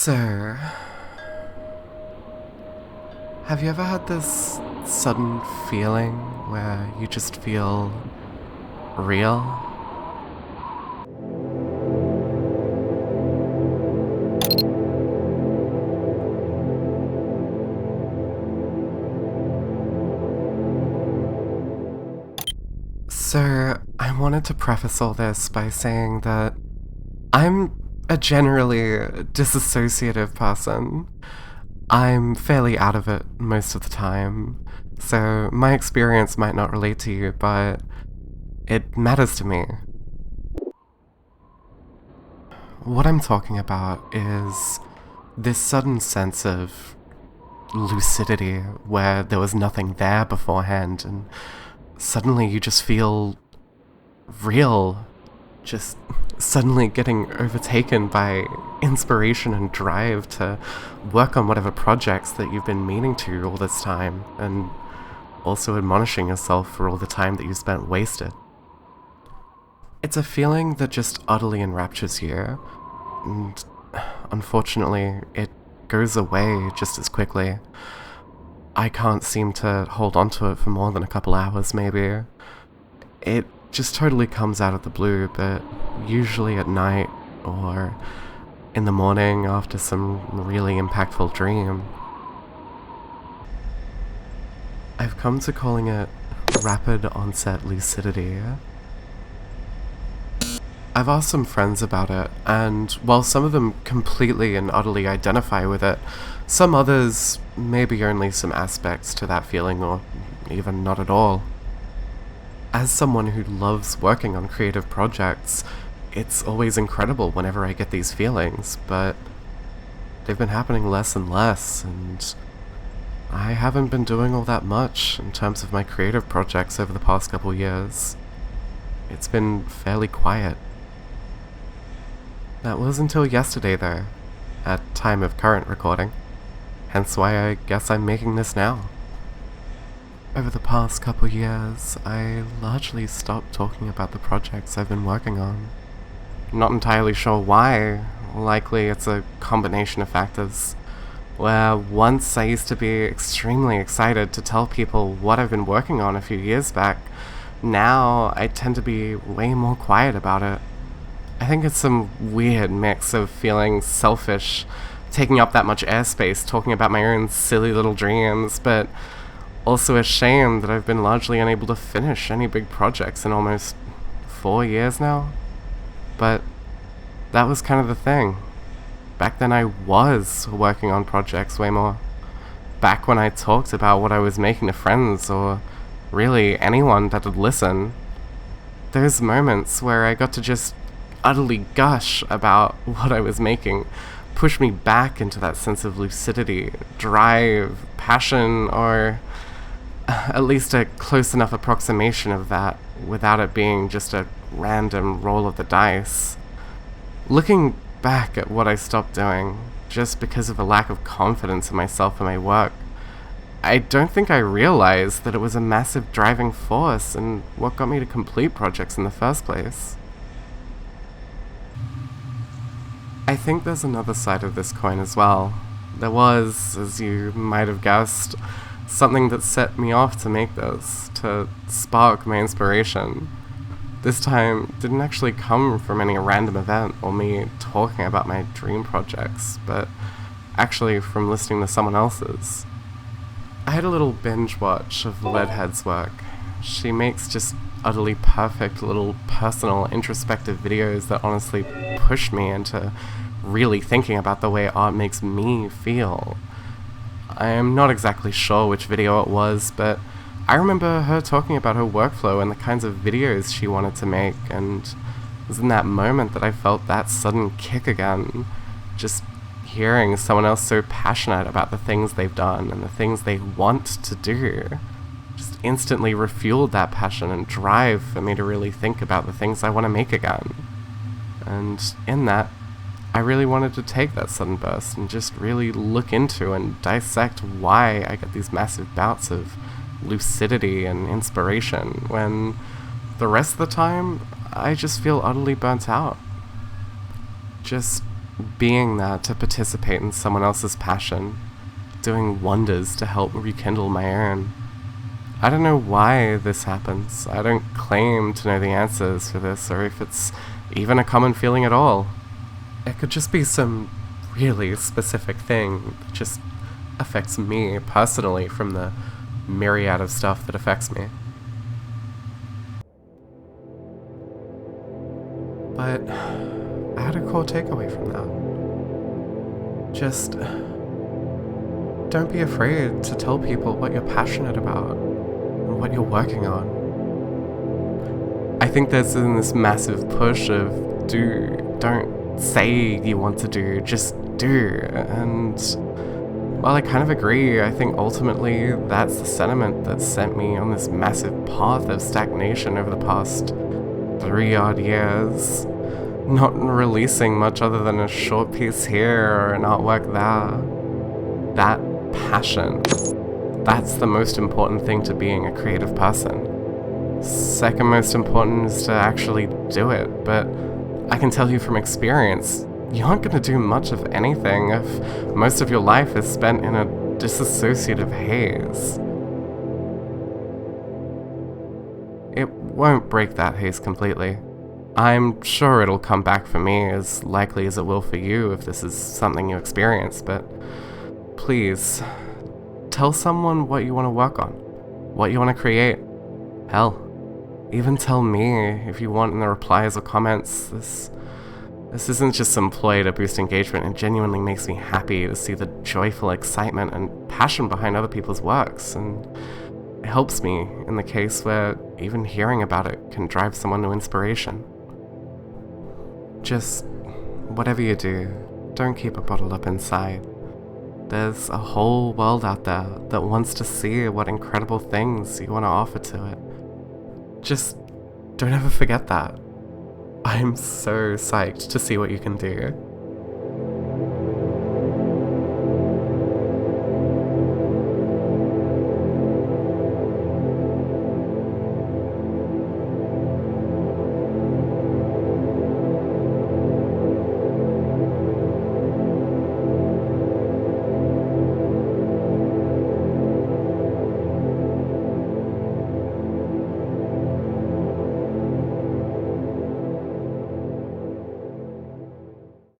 So, have you ever had this sudden feeling where you just feel real? So, I wanted to preface all this by saying that I'm a generally disassociative person. I'm fairly out of it most of the time, so my experience might not relate to you, but it matters to me. What I'm talking about is this sudden sense of lucidity where there was nothing there beforehand, and suddenly you just feel real, just suddenly getting overtaken by inspiration and drive to work on whatever projects that you've been meaning to all this time, and also admonishing yourself for all the time that you spent wasted. It's a feeling that just utterly enraptures you, and unfortunately, it goes away just as quickly. I can't seem to hold on to it for more than a couple hours, maybe. It just totally comes out of the blue, but usually at night or in the morning after some really impactful dream. I've come to calling it rapid onset lucidity. I've asked some friends about it, and while some of them completely and utterly identify with it, some others maybe only some aspects to that feeling, or even not at all. As someone who loves working on creative projects, it's always incredible whenever I get these feelings, but they've been happening less and less, and I haven't been doing all that much in terms of my creative projects over the past couple years. It's been fairly quiet. That was until yesterday, though, at time of current recording, hence why I guess I'm making this now. Over the past couple years, I largely stopped talking about the projects I've been working on. Not entirely sure why. Likely it's a combination of factors. Where once I used to be extremely excited to tell people what I've been working on a few years back, now I tend to be way more quiet about it. I think it's some weird mix of feeling selfish, taking up that much airspace, talking about my own silly little dreams, but also ashamed that I've been largely unable to finish any big projects in almost 4 years now. But that was kind of the thing. Back then I was working on projects way more. Back when I talked about what I was making to friends, or really anyone that would listen, those moments where I got to just utterly gush about what I was making pushed me back into that sense of lucidity, drive, passion, or at least a close enough approximation of that without it being just a random roll of the dice. Looking back at what I stopped doing, just because of a lack of confidence in myself and my work, I don't think I realized that it was a massive driving force in what got me to complete projects in the first place. I think there's another side of this coin as well. There was, as you might have guessed, something that set me off to make this, to spark my inspiration. This time didn't actually come from any random event or me talking about my dream projects, but actually from listening to someone else's. I had a little binge watch of Leadhead's work. She makes just utterly perfect little personal introspective videos that honestly pushed me into really thinking about the way art makes me feel. I am not exactly sure which video it was, but I remember her talking about her workflow and the kinds of videos she wanted to make, and it was in that moment that I felt that sudden kick again, just hearing someone else so passionate about the things they've done and the things they want to do. Just instantly refueled that passion and drive for me to really think about the things I want to make again. And in that, I really wanted to take that sudden burst and just really look into and dissect why I get these massive bouts of lucidity and inspiration when the rest of the time I just feel utterly burnt out. Just being there to participate in someone else's passion, doing wonders to help rekindle my own. I don't know why this happens. I don't claim to know the answers for this, or if it's even a common feeling at all. It could just be some really specific thing that just affects me personally from the myriad of stuff that affects me. But I had a core takeaway from that. Just don't be afraid to tell people what you're passionate about and what you're working on. I think there's this massive push of don't say you want to do, just do. And while I kind of agree, I think ultimately that's the sentiment that sent me on this massive path of stagnation over the past 3-odd years. Not releasing much other than a short piece here or an artwork there. That passion, that's the most important thing to being a creative person. Second most important is to actually do it, but I can tell you from experience, you aren't going to do much of anything if most of your life is spent in a disassociative haze. It won't break that haze completely. I'm sure it'll come back for me as likely as it will for you if this is something you experience, but please, tell someone what you want to work on, what you want to create. Hell, even tell me if you want in the replies or comments. This isn't just some ploy to boost engagement. It genuinely makes me happy to see the joyful excitement and passion behind other people's works, and it helps me in the case where even hearing about it can drive someone to inspiration. Just, whatever you do, don't keep it bottled up inside. There's a whole world out there that wants to see what incredible things you want to offer to it. Just don't ever forget that. I'm so psyched to see what you can do.